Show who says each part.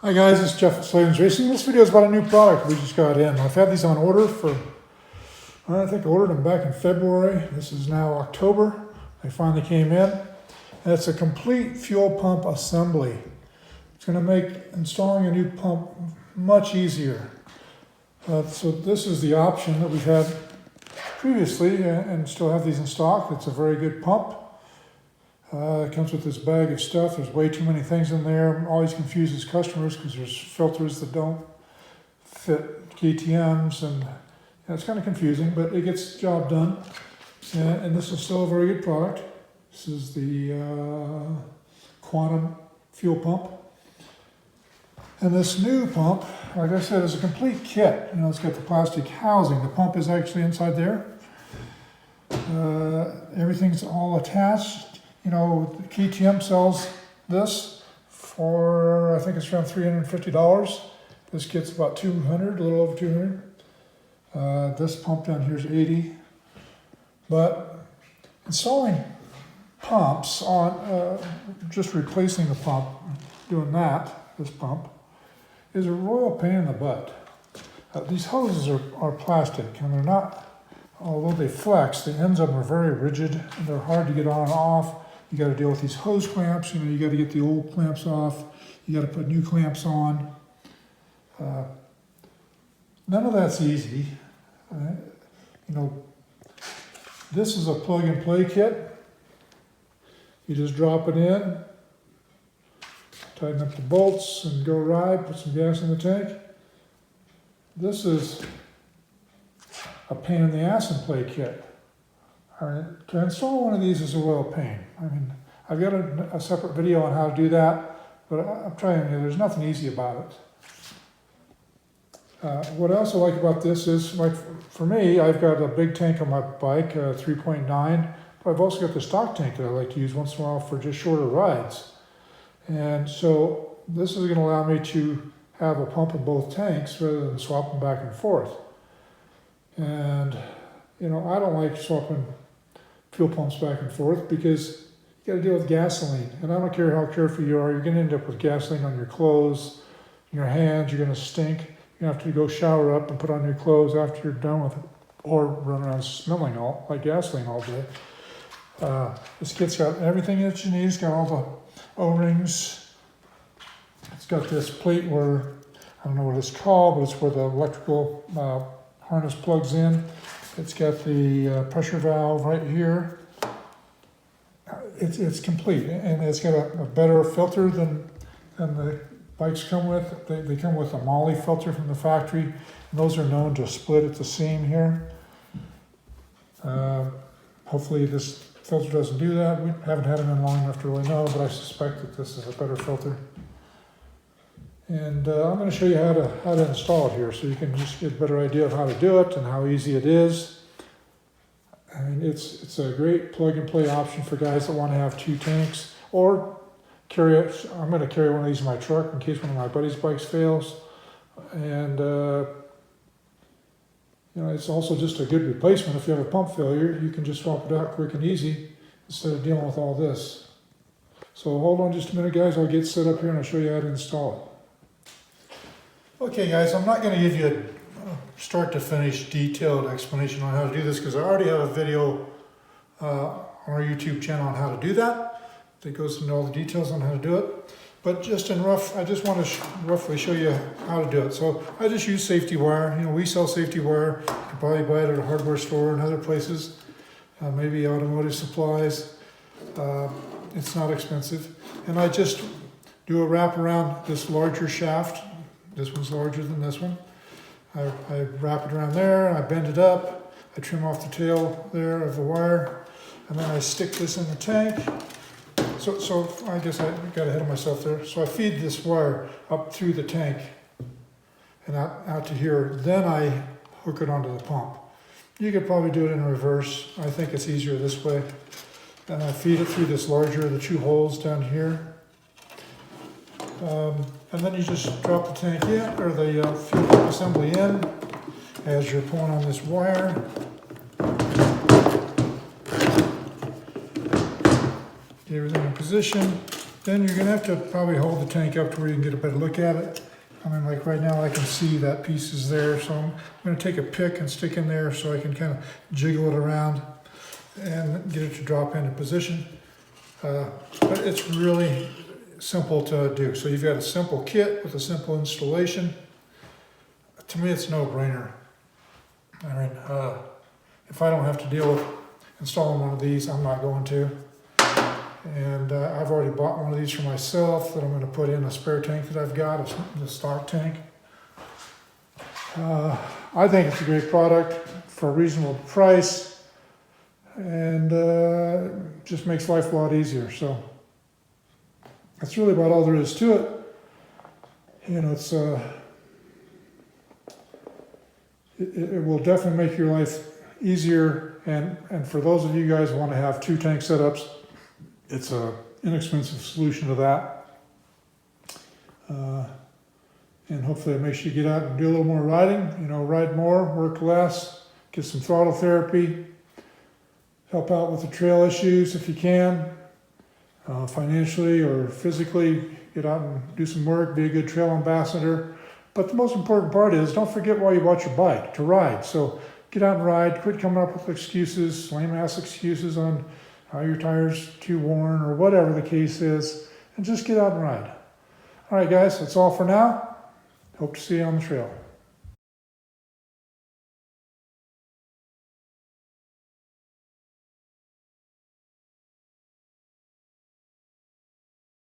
Speaker 1: Hi guys, it's Jeff at Slavens Racing. This video is about a new product we just got in. I've had these on order for, I think I ordered them back in February. This is now October. They finally came in. And it's a complete fuel pump assembly. It's going to make installing a new pump much easier. So this is the option that we've had previously and still have these in stock. It's a very good pump. It comes with this bag of stuff. There's way too many things in there. Always confuses customers because there's filters that don't fit KTMs, and it's kind of confusing, but it gets the job done. And this is still a very good product. This is the Quantum fuel pump. And this new pump, like I said, is a complete kit. You know, it's got the plastic housing. The pump is actually inside there. Everything's all attached. You know, KTM sells this for, I think it's around $350. This kit's about $200, a little over $200. This pump down here is $80. But installing pumps on, just replacing the pump, doing that, this pump, is a royal pain in the butt. These hoses are plastic, and they're not, although they flex, the ends of them are very rigid, and they're hard to get on and off. You got to deal with these hose clamps. You know, you got to get the old clamps off. You got to put new clamps on. None of that's easy. You know, this is a plug-and-play kit. You just drop it in, tighten up the bolts, and go ride. Put some gas in the tank. This is a pain in the ass and play kit. To install one of these is a real pain. I mean, I've got a separate video on how to do that, but I'm trying, you know, there's nothing easy about it. What I also like about this is, like for me, I've got a big tank on my bike, 3.9, but I've also got the stock tank that I like to use once in a while for just shorter rides. And so this is going to allow me to have a pump in both tanks rather than swap them back and forth. And, you know, I don't like swapping fuel pumps back and forth because you got to deal with gasoline. And I don't care how careful you are, you're going to end up with gasoline on your clothes, your hands, you're going to stink. You're going to have to go shower up and put on your clothes after you're done with it, or run around smelling like gasoline all day. This kit's got everything that you need. It's got all the O-rings. It's got this plate where, I don't know what it's called, but it's where the electrical harness plugs in. It's got the pressure valve right here. It's complete, and it's got a better filter than the bikes come with. They come with a Moly filter from the factory, and those are known to split at the seam here. Hopefully this filter doesn't do that. We haven't had them in long enough to really know, but I suspect that this is a better filter. And I'm going to show you how to install it here so you can just get a better idea of how to do it and how easy it is. I mean, it's a great plug-and-play option for guys that want to have two tanks, or carry it. I'm going to carry one of these in my truck in case one of my buddy's bikes fails. And you know, it's also just a good replacement. If you have a pump failure, you can just swap it out quick and easy instead of dealing with all this. So hold on just a minute, guys. I'll get set up here and I'll show you how to install it. Okay, guys, I'm not going to give you a start to finish detailed explanation on how to do this because I already have a video on our YouTube channel on how to do that. That goes into all the details on how to do it. But just in rough, I just want to roughly show you how to do it. So I just use safety wire. You know, we sell safety wire. You can probably buy it at a hardware store and other places, maybe automotive supplies. It's not expensive. And I just do a wrap around this larger shaft. This one's larger than this one. I wrap it around there, I bend it up, I trim off the tail there of the wire, and then I stick this in the tank. So I guess I got ahead of myself there. So I feed this wire up through the tank and out to here. Then I hook it onto the pump. You could probably do it in reverse. I think it's easier this way. Then I feed it through this larger, the two holes down here. And then you just drop the tank in, or the fuel pump assembly in, as you're pulling on this wire. Get everything in position. Then you're gonna have to probably hold the tank up to where you can get a better look at it. I mean, like right now I can see that piece is there, so I'm gonna take a pick and stick in there so I can kind of jiggle it around and get it to drop into position. But it's really simple to do. So you've got a simple kit with a simple installation. To me, it's a no-brainer. I mean, if I don't have to deal with installing one of these, I'm not going to. And I've already bought one of these for myself that I'm going to put in a spare tank that I've got, the stock tank. I think it's a great product for a reasonable price, and just makes life a lot easier. So that's really about all there is to it. You know, it will definitely make your life easier, and for those of you guys who want to have 2 tank setups, it's an inexpensive solution to that. And hopefully it makes you get out and do a little more riding, you know, ride more, work less, get some throttle therapy, help out with the trail issues if you can, financially or physically, get out and do some work, be a good trail ambassador. But the most important part is, don't forget why you bought your bike, to ride. So get out and ride, quit coming up with excuses, lame-ass excuses on how your tire's too worn or whatever the case is, and just get out and ride. All right, guys, that's all for now. Hope to see you on the trail.